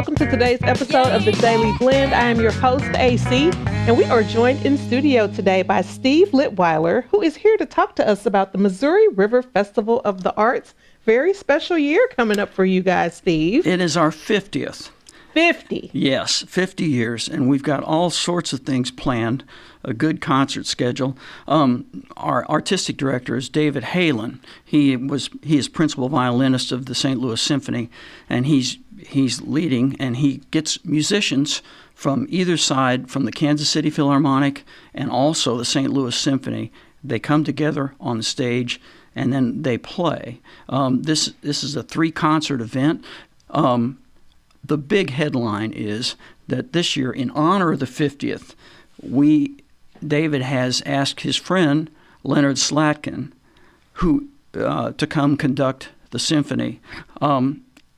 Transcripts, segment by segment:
welcome to today's episode of The Daily Blend. I am your host, AC, and we are joined in studio today by Steve Litwiller, who is here to talk to us about the Missouri River Festival of the Arts. Very special year coming up for you guys, Steve. It is our 50th. 50? Yes, 50 years, and we've got all sorts of things planned, a good concert schedule. Our artistic director is David Halen. He is principal violinist of the St. Louis Symphony, and he's leading, and he gets musicians from either side, from the Kansas City Philharmonic and also the St. Louis Symphony. They come together on the stage, and then they play. This is a 3-concert event. The big headline is that this year, in honor of the 50th, David has asked his friend Leonard Slatkin to come conduct the symphony.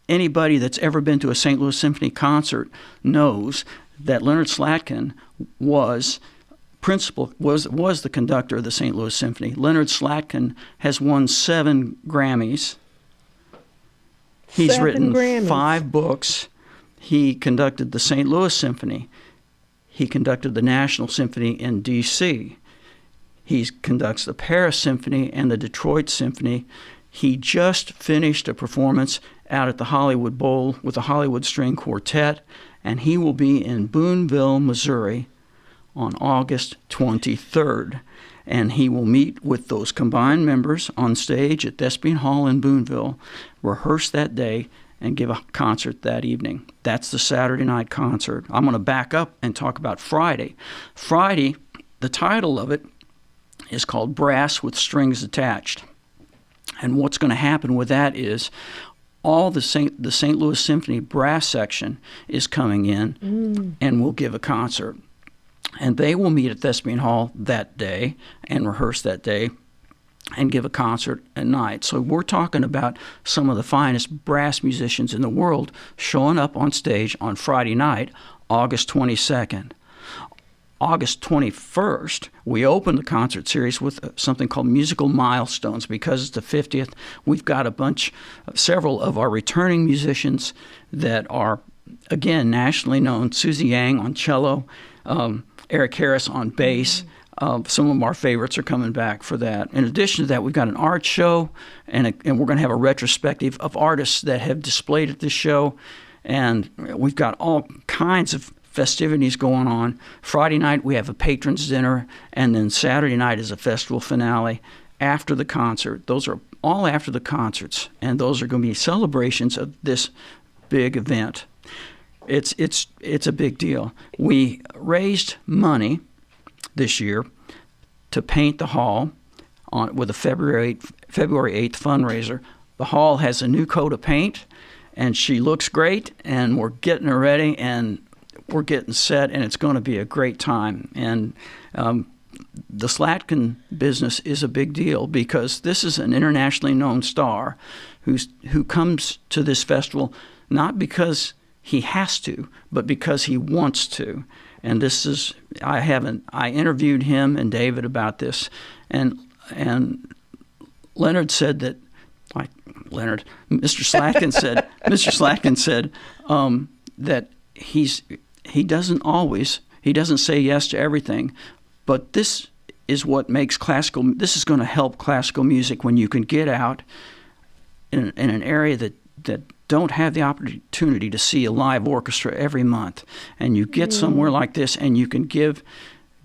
Anybody that's ever been to a St. Louis Symphony concert knows that Leonard Slatkin was the conductor of the St. Louis Symphony. Leonard Slatkin has won 7 Grammys. He's written 5 books. He conducted the St. Louis Symphony. He conducted the National Symphony in D.C. He conducts the Paris Symphony and the Detroit Symphony. He just finished a performance out at the Hollywood Bowl with the Hollywood String Quartet, and he will be in Boonville, Missouri on August 23rd. And he will meet with those combined members on stage at Thespian Hall in Boonville, rehearse that day, and give a concert that evening. That's the Saturday night concert. I'm going to back up and talk about Friday. Friday, the title of it is called Brass with Strings Attached. And what's going to happen with that is all the St. Louis Symphony brass section is coming in and will give a concert. And they will meet at Thespian Hall that day and rehearse that day and give a concert at night. So we're talking about some of the finest brass musicians in the world showing up on stage on Friday night, August 22nd. August 21st, we open the concert series with something called Musical Milestones. Because it's the 50th, we've got several of our returning musicians that are, again, nationally known. Susie Yang on cello, Eric Harris on bass. Some of our favorites are coming back for that. In addition to that, we've got an art show, and we're going to have a retrospective of artists that have displayed at this show. And we've got all kinds of festivities going on. Friday night, we have a patrons dinner, and then Saturday night is a festival finale after the concert. Those are all after the concerts, and those are going to be celebrations of this big event. It's a big deal. We raised money this year to paint the hall with a February 8th fundraiser. The hall has a new coat of paint, and she looks great, and we're getting her ready, and we're getting set, and it's going to be a great time. And the Slatkin business is a big deal because this is an internationally known star who comes to this festival not because he has to, but because he wants to. And this is, I interviewed him and David about this, and Leonard said that, Mr. Slatkin said that he doesn't say yes to everything, but this is what makes this is going to help classical music when you can get out in an area that don't have the opportunity to see a live orchestra every month, and you get somewhere like this and you can give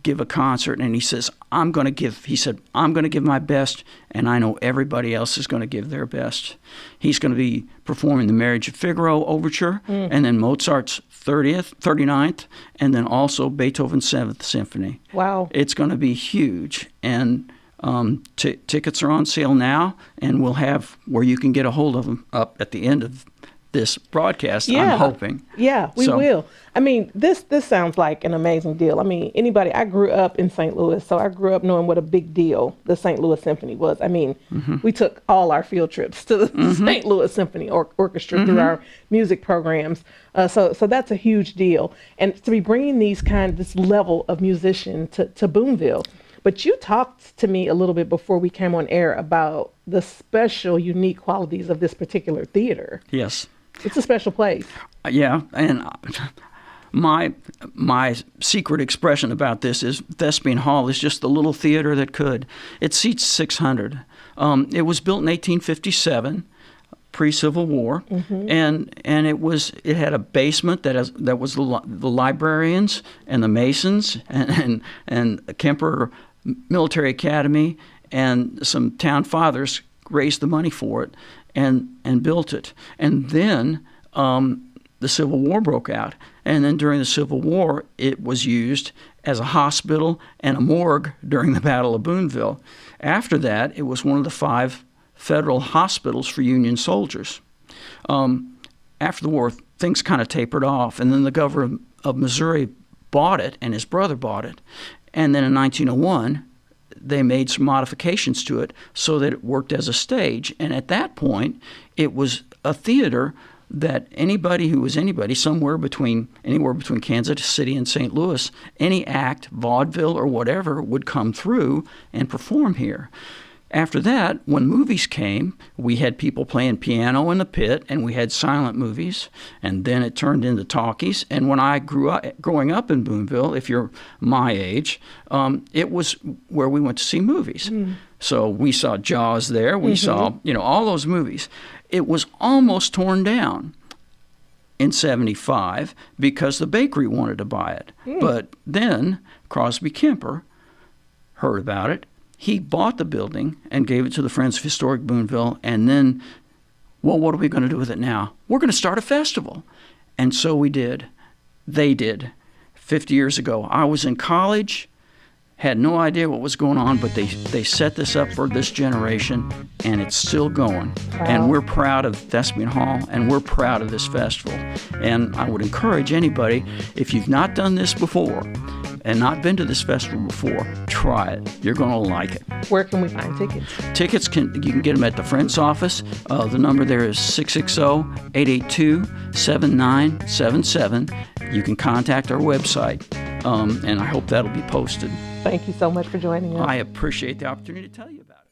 a concert. And he says, I'm going to give my best, and I know everybody else is going to give their best. He's going to be performing the Marriage of Figaro Overture, and then Mozart's 39th, and then also Beethoven's 7th Symphony. Wow. It's going to be huge. And tickets are on sale now, and we'll have where you can get a hold of them up at the end of this broadcast, I'm hoping. Yeah, we will. I mean, this sounds like an amazing deal. I mean, I grew up in St. Louis, so I grew up knowing what a big deal the St. Louis Symphony was. I mean, we took all our field trips to the St. Louis Symphony Orchestra through our music programs. So that's a huge deal. And to be bringing this level of musician to Boonville. But you talked to me a little bit before we came on air about the special, unique qualities of this particular theater. Yes. It's a special place. Yeah, and my secret expression about this is Thespian Hall is just the little theater that could. It seats 600. It was built in 1857, pre-Civil War, and it had a basement that was the librarians and the Masons and Kemper Military Academy and some town fathers raised the money for it and built it. And then the Civil War broke out. And then during the Civil War, it was used as a hospital and a morgue during the Battle of Boonville. After that, it was one of the 5 federal hospitals for Union soldiers. After the war, things kind of tapered off, and then the governor of Missouri bought it, and his brother bought it. And then in 1901, they made some modifications to it so that it worked as a stage. And at that point, it was a theater that anybody who was anybody, anywhere between Kansas City and St. Louis, any act, vaudeville or whatever, would come through and perform here. After that, when movies came, we had people playing piano in the pit, and we had silent movies, and then it turned into talkies. And when I growing up in Boonville, if you're my age, it was where we went to see movies. So we saw Jaws there. We saw, all those movies. It was almost torn down in 1975 because the bakery wanted to buy it. But then Crosby Kemper heard about it. He bought the building and gave it to the Friends of Historic Boonville, and then, well, what are we going to do with it now? We're going to start a festival. And so we did. They did. 50 years ago. I was in college, had no idea what was going on, but they set this up for this generation, and it's still going. Wow. And we're proud of Thespian Hall, and we're proud of this festival. And I would encourage anybody, if you've not done this before, and not been to this festival before, try it. You're going to like it. Where can we find tickets? You can get them at the Friends office. The number there is 660-882-7977. You can contact our website, and I hope that'll be posted. Thank you so much for joining us. I appreciate the opportunity to tell you about it.